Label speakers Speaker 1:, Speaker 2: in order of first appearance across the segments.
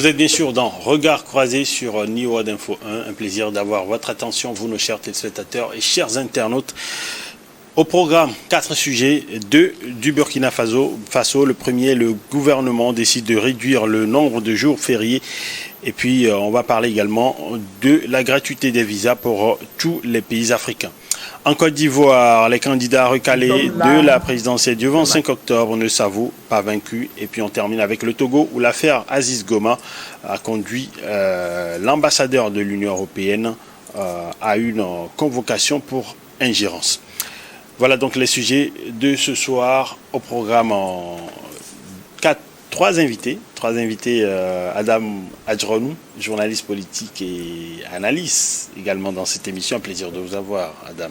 Speaker 1: Vous êtes bien sûr dans Regard croisé sur Niwad Info 1. Un plaisir d'avoir votre attention, vous nos chers téléspectateurs et chers internautes. Au programme, 4 sujets, 2 du Burkina Faso. Le premier, le gouvernement décide de réduire le nombre de jours fériés. Et puis, on va parler également de la gratuité des visas pour tous les pays africains. En Côte d'Ivoire, les candidats recalés de la présidentielle du 25 octobre ne s'avouent pas vaincus. Et puis on termine avec le Togo où l'affaire Aziz Goma a conduit l'ambassadeur de l'Union européenne à une convocation pour ingérence. Voilà donc les sujets de ce soir au programme en 3 invités. Adam Adjronou, journaliste politique et analyste également dans cette émission. Un plaisir de vous avoir, Adam.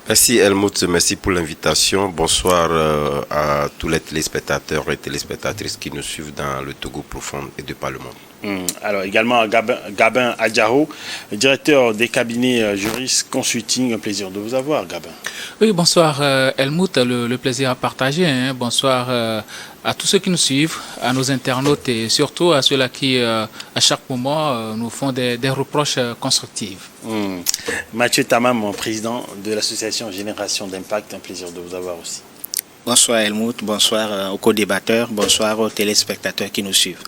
Speaker 2: Merci Helmut, merci pour l'invitation. Bonsoir à tous les téléspectateurs et téléspectatrices qui nous suivent dans le Togo profond et de par le monde.
Speaker 1: Alors également Gabin Adjaro, directeur des cabinets Juris Consulting. Un plaisir de vous avoir, Gabin.
Speaker 3: Oui, bonsoir Helmut, le plaisir à partager. Bonsoir à tous ceux qui nous suivent, à nos internautes et surtout à ceux-là qui, à chaque moment, nous font des reproches constructifs.
Speaker 1: Mathieu Tamam, président de l'association Génération d'Impact, un plaisir de vous avoir aussi.
Speaker 4: Bonsoir Helmut, bonsoir aux co-débatteurs, bonsoir aux téléspectateurs qui nous suivent.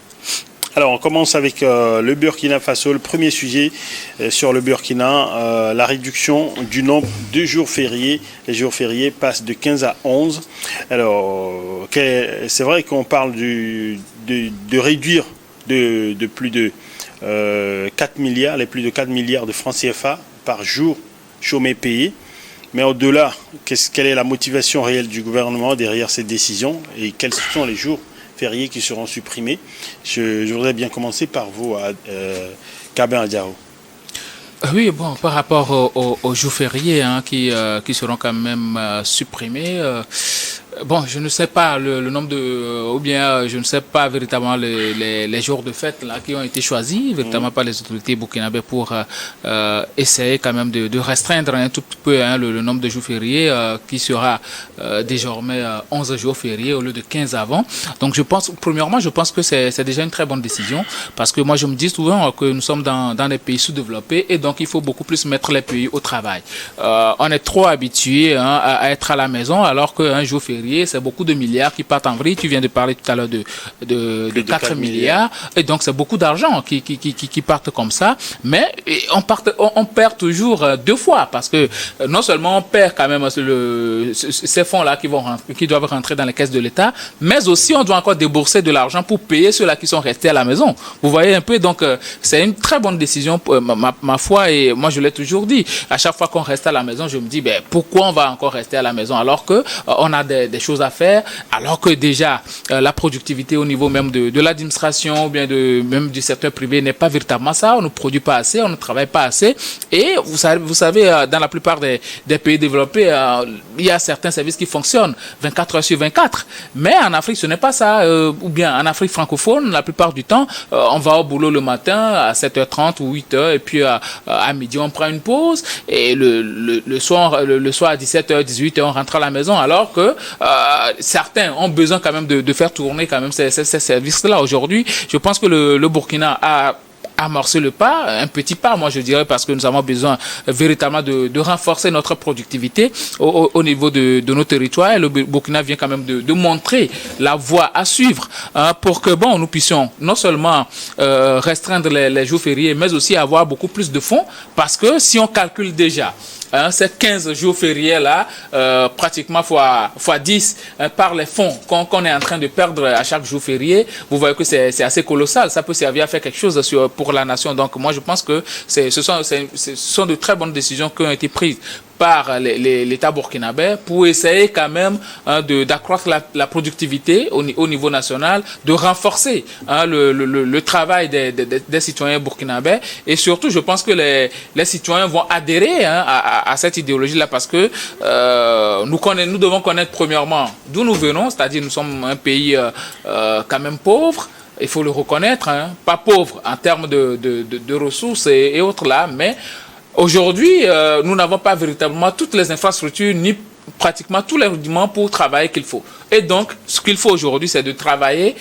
Speaker 1: Alors, on commence avec le Burkina Faso. Le premier sujet sur le Burkina, la réduction du nombre de jours fériés. Les jours fériés passent de 15 à 11. Alors, c'est vrai qu'on parle de réduire de plus de 4 milliards, les plus de 4 milliards de francs CFA par jour chômé payé. Mais au-delà, quelle est la motivation réelle du gouvernement derrière cette décision et quels sont les jours fériés qui seront supprimés? Je voudrais bien commencer par vous, Gabin Adjaro.
Speaker 3: Oui, bon, par rapport aux jours fériés qui seront quand même supprimés, bon, je ne sais pas le nombre ou bien je ne sais pas véritablement les jours de fête là qui ont été choisis véritablement par les autorités burkinabées pour essayer quand même de restreindre un tout petit peu le nombre de jours fériés qui sera désormais 11 jours fériés au lieu de 15 avant. Donc premièrement, je pense que c'est déjà une très bonne décision parce que moi je me dis souvent que nous sommes dans des pays sous-développés et donc il faut beaucoup plus mettre les pays au travail. On est trop habitué à être à la maison alors qu'un jour férié c'est beaucoup de milliards qui partent en vrille. Tu viens de parler tout à l'heure de 4 milliards. Et donc, c'est beaucoup d'argent qui partent comme ça. Mais on perd toujours 2 fois parce que non seulement on perd quand même ces fonds-là qui doivent rentrer dans les caisses de l'État, mais aussi on doit encore débourser de l'argent pour payer ceux-là qui sont restés à la maison. Vous voyez un peu, donc c'est une très bonne décision, ma foi, et moi je l'ai toujours dit. À chaque fois qu'on reste à la maison, je me dis, pourquoi on va encore rester à la maison alors que on a des choses à faire, alors que déjà la productivité au niveau même de l'administration ou bien même du secteur privé n'est pas véritablement ça. On ne produit pas assez, on ne travaille pas assez. Et vous savez dans la plupart des pays développés, il y a certains services qui fonctionnent 24 heures sur 24. Mais en Afrique, ce n'est pas ça. Ou bien en Afrique francophone, la plupart du temps, on va au boulot le matin à 7h30 ou 8h et puis à midi, on prend une pause et le soir à 17h, 18h, on rentre à la maison alors que certains ont besoin quand même de faire tourner quand même ces services-là. Aujourd'hui, je pense que le Burkina a amorcé le pas, un petit pas, moi je dirais, parce que nous avons besoin véritablement de renforcer notre productivité au niveau de nos territoires. Et le Burkina vient quand même de montrer la voie à suivre pour que nous puissions non seulement restreindre les jours fériés, mais aussi avoir beaucoup plus de fonds, parce que si on calcule déjà ces 15 jours fériés là, pratiquement fois 10 par les fonds qu'on est en train de perdre à chaque jour férié, vous voyez que c'est assez colossal. Ça peut servir à faire quelque chose pour la nation. Donc moi je pense que ce sont de très bonnes décisions qui ont été prises par l'État burkinabé pour essayer quand même d'accroître la productivité au niveau national, de renforcer le travail des citoyens burkinabés. Et surtout, je pense que les citoyens vont adhérer à cette idéologie-là parce que nous devons connaître premièrement d'où nous venons, c'est-à-dire nous sommes un pays quand même pauvre. Il faut le reconnaître, pas pauvre en termes de ressources et autres là, mais aujourd'hui, nous n'avons pas véritablement toutes les infrastructures ni pratiquement tous les rudiments pour travailler qu'il faut. Et donc, ce qu'il faut aujourd'hui, c'est de travailler,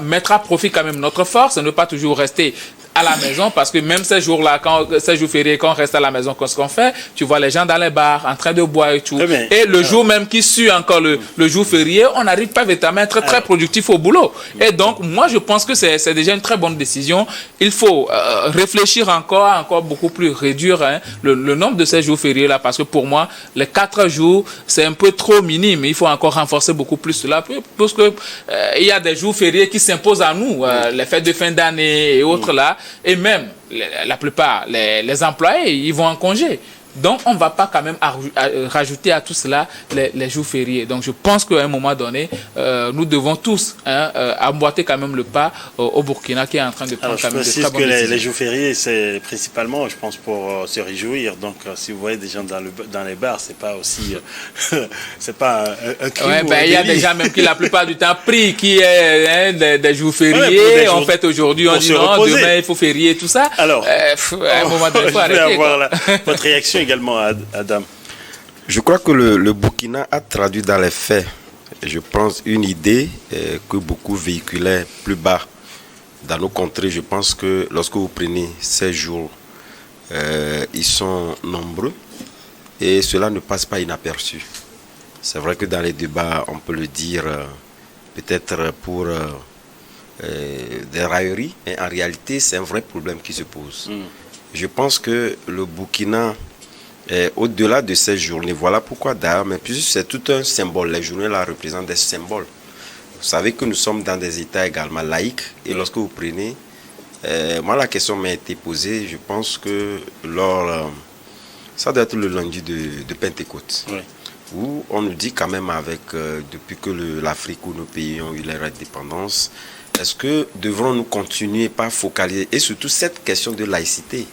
Speaker 3: mettre à profit quand même notre force, et ne pas toujours rester à la maison, parce que même ces jours-là, ces jours fériés, quand on reste à la maison, qu'est-ce qu'on fait? Tu vois les gens dans les bars, en train de boire et tout. Et le jour même qui suit encore le jour férié, on n'arrive pas véritablement à être très productif au boulot. Et donc, moi, je pense que c'est déjà une très bonne décision. Il faut réfléchir encore beaucoup plus, réduire le nombre de ces jours fériés-là, parce que pour moi, les 4 jours, c'est un peu trop minime. Il faut encore renforcer beaucoup plus cela, parce que il y a des jours fériés qui s'imposent à nous, les fêtes de fin d'année et autres là. Et même, la plupart, les employés, ils vont en congé. Donc, on ne va pas quand même rajouter à tout cela les jours fériés. Donc, je pense qu'à un moment donné, nous devons tous emboîter quand même le pas au Burkina qui est en train de prendre quand même de très bonnes décisions.
Speaker 1: Les jours fériés, c'est principalement, je pense, pour se réjouir. Donc, si vous voyez des gens dans les bars, c'est pas aussi... c'est pas un crime ou un délit.
Speaker 3: Il y a des gens même qui, la plupart du temps, prient qui est des jours fériés. En fait, aujourd'hui, on dit non, demain, il faut férier, tout ça.
Speaker 1: Alors,
Speaker 3: à un moment donné, il faut arrêter.
Speaker 1: Votre réaction également, Adam.
Speaker 2: Je crois que le Burkina a traduit dans les faits, je pense, une idée que beaucoup véhiculaient plus bas dans nos contrées. Je pense que lorsque vous prenez ces jours, ils sont nombreux et cela ne passe pas inaperçu. C'est vrai que dans les débats, on peut le dire, peut-être pour des railleries, mais en réalité, c'est un vrai problème qui se pose. Je pense que le Burkina, au-delà de ces journées, voilà pourquoi d'ailleurs, mais puis c'est tout un symbole. Les journées-là représentent des symboles. Vous savez que nous sommes dans des États également laïques, et lorsque vous prenez, moi la question m'a été posée, je pense que ça doit être le lundi de Pentecôte, où on nous dit quand même avec, depuis que l'Afrique ou nos pays ont eu leur indépendance, est-ce que devrons-nous continuer par focaliser, et surtout cette question de laïcité,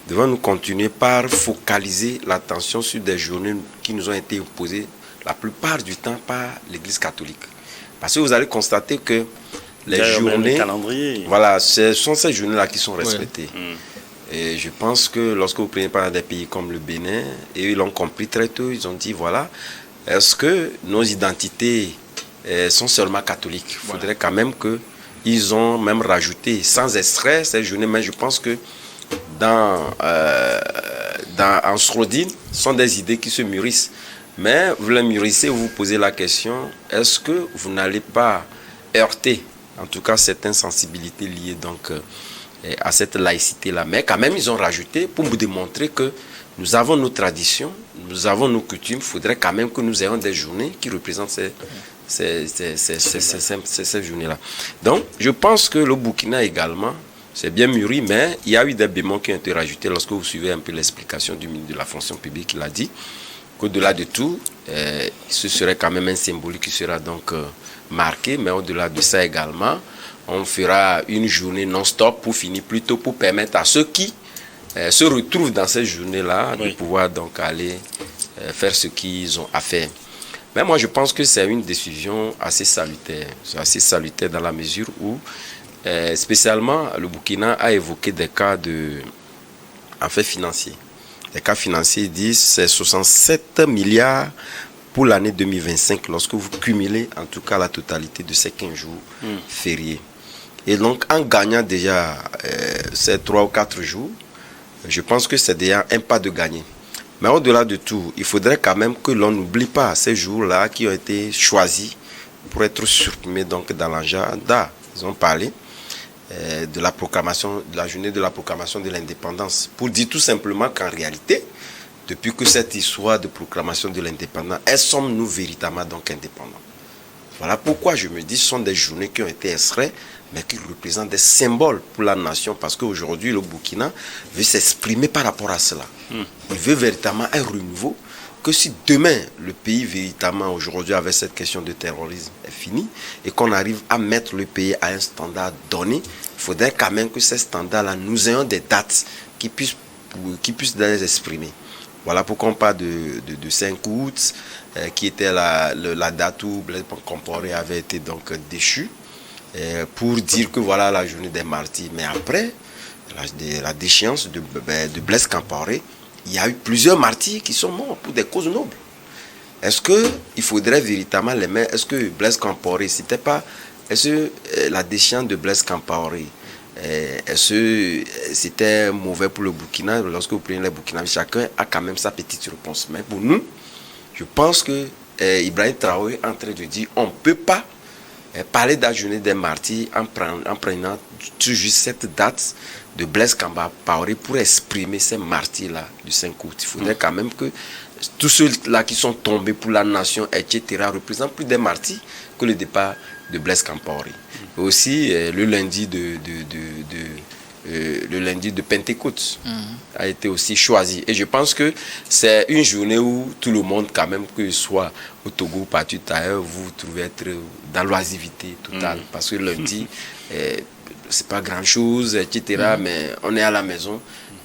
Speaker 2: devons-nous continuer par focaliser l'attention sur des journées qui nous ont été imposées la plupart du temps par l'Église catholique. Parce que vous allez constater que les journées, voilà, ce sont ces journées-là qui sont respectées. Et je pense que lorsque vous prenez par des pays comme le Bénin, et ils l'ont compris très tôt, ils ont dit voilà, est-ce que nos identités sont seulement catholiques? Il faudrait quand même qu'ils ont même rajouté sans extrait ces journées, mais je pense que en Srodine, sont des idées qui se mûrissent. Mais vous les mûrissez, vous vous posez la question, est-ce que vous n'allez pas heurter, en tout cas, certaines sensibilités liées donc, à cette laïcité-là? Mais quand même, ils ont rajouté pour vous démontrer que nous avons nos traditions, nous avons nos coutumes, il faudrait quand même que nous ayons des journées qui représentent ces journées-là. Donc, je pense que le Burkina également, c'est bien mûri, mais il y a eu des bémols qui ont été rajoutés lorsque vous suivez un peu l'explication du ministre de la fonction publique. Il a dit qu'au-delà de tout, ce serait quand même un symbolique qui sera donc marqué, mais au-delà de ça également, on fera une journée non-stop pour finir plus tôt, pour permettre à ceux qui se retrouvent dans cette journée-là de pouvoir donc aller faire ce qu'ils ont à faire. Mais moi, je pense que c'est une décision assez salutaire. C'est assez salutaire dans la mesure où spécialement, le Burkina a évoqué des cas financiers. Les cas financiers disent que c'est 67 milliards pour l'année 2025 lorsque vous cumulez en tout cas la totalité de ces 15 jours fériés. Et donc, en gagnant déjà ces 3 ou 4 jours, je pense que c'est déjà un pas de gagné. Mais au-delà de tout, il faudrait quand même que l'on n'oublie pas ces jours-là qui ont été choisis pour être supprimés donc, dans l'agenda. Ils ont parlé de la journée de la proclamation de l'indépendance, pour dire tout simplement qu'en réalité, depuis que cette histoire de proclamation de l'indépendance, sommes-nous véritablement donc indépendants? Voilà pourquoi je me dis ce sont des journées qui ont été extraites, mais qui représentent des symboles pour la nation, parce qu'aujourd'hui le Burkina veut s'exprimer par rapport à cela. Il veut véritablement un renouveau, que si demain le pays véritablement aujourd'hui avec cette question de terrorisme est fini et qu'on arrive à mettre le pays à un standard donné, il faudrait quand même que ces standards-là, nous ayons des dates qui puissent les exprimer. Voilà pourquoi on parle de 5 août, qui était la date où Blaise Compaoré avait été donc déchu, pour dire que voilà la journée des martyrs. Mais après la déchéance de Blaise Compaoré, il y a eu plusieurs martyrs qui sont morts pour des causes nobles. est-ce qu'il faudrait véritablement les mettre? Est-ce que Blaise Compaoré, c'était pas... Est-ce que la déchéance de Blaise Compaoré, est-ce que c'était mauvais pour le Burkina? Lorsque vous prenez le Burkina, chacun a quand même sa petite réponse. Mais pour nous, je pense que Ibrahim Traoré est en train de dire on ne peut pas parler de la journée des martyrs en prenant tout juste cette date de Blaise Compaoré pour exprimer ces martyrs-là du 5 août. Il faudrait quand même que tous ceux-là qui sont tombés pour la nation, etc., représentent plus des martyrs que le départ de Blaise Compaoré. Aussi, le lundi de Pentecôte a été aussi choisi. Et je pense que c'est une journée où tout le monde, quand même, que ce soit au Togo ou partout ailleurs, vous trouvez être dans l'oisivité totale. Parce que lundi, c'est pas grand-chose, etc., mais on est à la maison.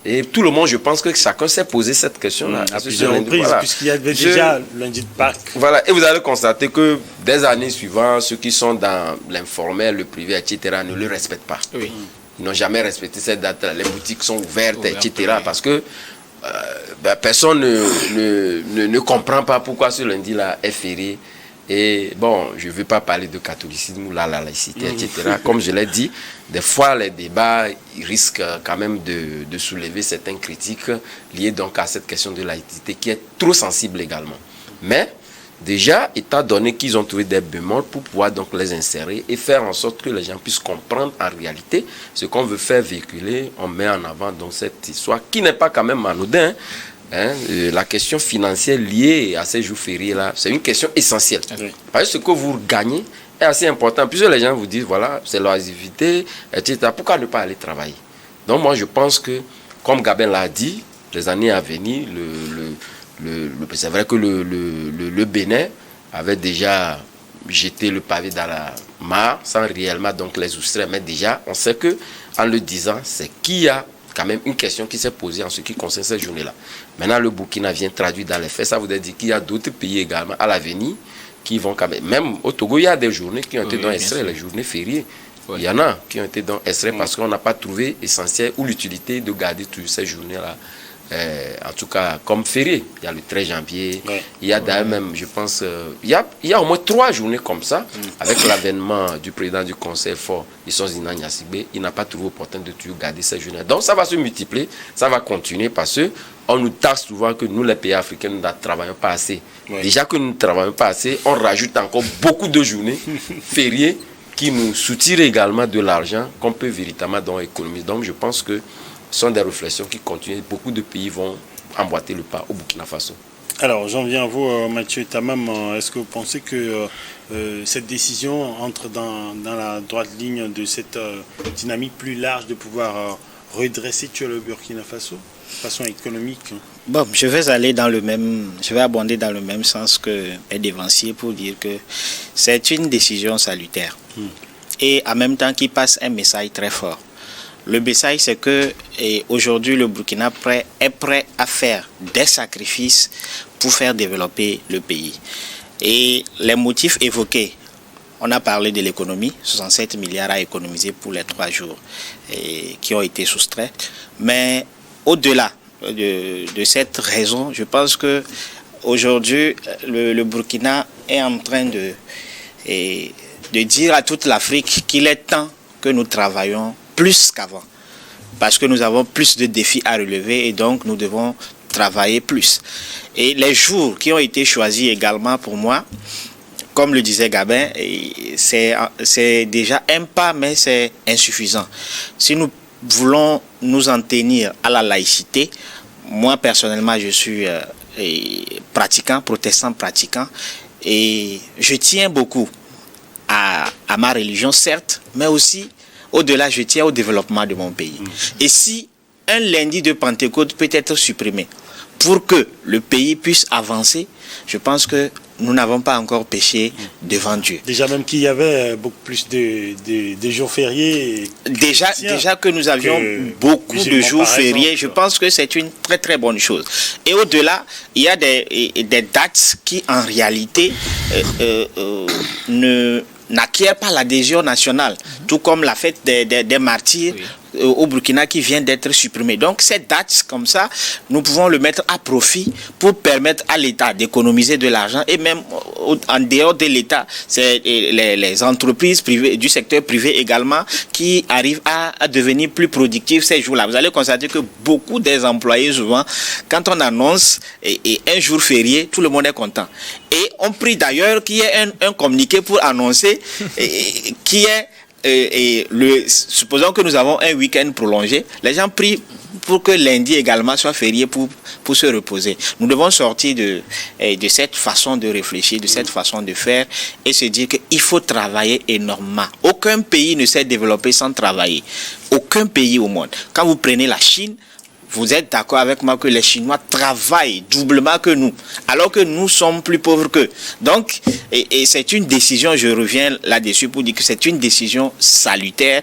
Speaker 2: Et tout le monde, je pense que chacun s'est posé cette question-là.
Speaker 1: À plusieurs reprises, voilà. Puisqu'il y avait déjà lundi de Pâques.
Speaker 2: Voilà, et vous allez constater que des années suivantes, ceux qui sont dans l'informel, le privé, etc., ne le respectent pas.
Speaker 3: Oui.
Speaker 2: Ils n'ont jamais respecté cette date-là. Les boutiques sont ouvertes, etc., oui. Parce que personne ne comprend pas pourquoi ce lundi-là est férié. Et bon, je ne veux pas parler de catholicisme ou la laïcité, etc. Comme je l'ai dit, des fois, les débats risquent quand même de soulever certaines critiques liées donc à cette question de laïcité qui est trop sensible également. Mais déjà, étant donné qu'ils ont trouvé des bémols pour pouvoir donc les insérer et faire en sorte que les gens puissent comprendre en réalité ce qu'on veut faire véhiculer, on met en avant donc cette histoire qui n'est pas quand même anodin. La question financière liée à ces jours fériés-là, c'est une question essentielle. Oui. Parce que ce que vous gagnez est assez important. Plusieurs les gens vous disent, voilà, c'est l'oisiveté, etc. Pourquoi ne pas aller travailler? Donc moi, je pense que, comme Gabin l'a dit, les années à venir, c'est vrai que le Bénin avait déjà jeté le pavé dans la mare, sans réellement donc les soustraire. Mais déjà, on sait que en le disant, c'est qui a quand même une question qui s'est posée en ce qui concerne cette journée-là. Maintenant, le Burkina vient traduire dans les faits. Ça voudrait dire qu'il y a d'autres pays également à l'avenir qui vont quand même au Togo, il y a des journées qui ont été dans extrait, les journées fériées. Oui. Il y en a qui ont été dans extrait parce qu'on n'a pas trouvé essentiel ou l'utilité de garder toutes ces journées-là. En tout cas, comme férié. Il y a le 13 janvier. Oui. Il y a d'ailleurs même, je pense, il y a au moins 3 journées comme ça, avec l'avènement du président du Conseil fort, Issonzina Nyasigbe. Il n'a pas trouvé opportun de toujours garder ces journées. Donc ça va se multiplier, ça va continuer parce que on nous taxe souvent que nous, les pays africains, nous ne travaillons pas assez. Oui. Déjà que nous ne travaillons pas assez, on rajoute encore beaucoup de journées fériées qui nous soutirent également de l'argent qu'on peut véritablement donc économiser. Donc je pense que ce sont des réflexions qui continuent. Beaucoup de pays vont emboîter le pas au Burkina Faso.
Speaker 1: Alors, j'en viens à vous, Mathieu Tamam. Est-ce que vous pensez que cette décision entre dans la droite ligne de cette dynamique plus large de pouvoir redresser le Burkina Faso de façon économique?
Speaker 4: Bon, je vais abonder dans le même sens que mes dévanciers pour dire que c'est une décision salutaire. Et en même temps qui passe un message très fort. Le message, c'est que aujourd'hui, le Burkina est prêt à faire des sacrifices pour faire développer le pays. Et les motifs évoqués, on a parlé de l'économie, 67 milliards à économiser pour les 3 jours qui ont été soustraits. Mais au-delà de cette raison, je pense que aujourd'hui, le Burkina est en train de dire à toute l'Afrique qu'il est temps que nous travaillions plus qu'avant, parce que nous avons plus de défis à relever et donc nous devons travailler plus. Et les jours qui ont été choisis également pour moi, comme le disait Gabin, c'est déjà un pas, mais c'est insuffisant. Si nous voulons nous en tenir à la laïcité, moi personnellement je suis protestant pratiquant, et je tiens beaucoup à ma religion certes, mais aussi au-delà, je tiens au développement de mon pays. Et si un lundi de Pentecôte peut être supprimé pour que le pays puisse avancer, je pense que nous n'avons pas encore péché devant Dieu.
Speaker 1: Déjà même qu'il y avait beaucoup plus de jours fériés.
Speaker 4: Déjà que nous avions beaucoup de jours fériés, je pense que c'est une très très bonne chose. Et au-delà, il y a des dates qui en réalité n'acquièrent pas l'adhésion nationale, tout comme la fête des martyrs au Burkina qui vient d'être supprimé. Donc cette date comme ça, nous pouvons le mettre à profit pour permettre à l'État d'économiser de l'argent et même en dehors de l'État, c'est les entreprises privées du secteur privé également qui arrivent à devenir plus productives ces jours-là. Vous allez constater que beaucoup des employés souvent, quand on annonce et un jour férié, tout le monde est content. Et on prie d'ailleurs qu'il y ait un communiqué pour annoncer qui est supposons que nous avons un week-end prolongé, les gens prient pour que lundi également soit férié pour se reposer. Nous devons sortir de cette façon de réfléchir, de cette façon de faire et se dire qu'il faut travailler énormément. Aucun pays ne s'est développé sans travailler. Aucun pays au monde. Quand vous prenez la Chine, vous êtes d'accord avec moi que les Chinois travaillent doublement que nous, alors que nous sommes plus pauvres qu'eux. Donc, et c'est une décision, je reviens là-dessus pour dire que c'est une décision salutaire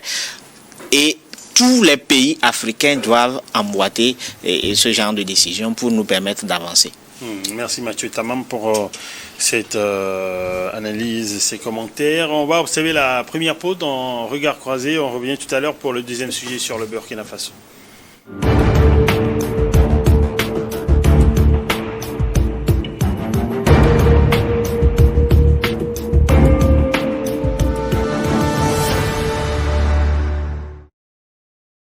Speaker 4: et tous les pays africains doivent emboîter ce genre de décision pour nous permettre d'avancer.
Speaker 1: Merci Mathieu Tamam pour cette analyse, ces commentaires. On va observer la première pause dans Regard croisé. On revient tout à l'heure pour le deuxième sujet sur le Burkina Faso.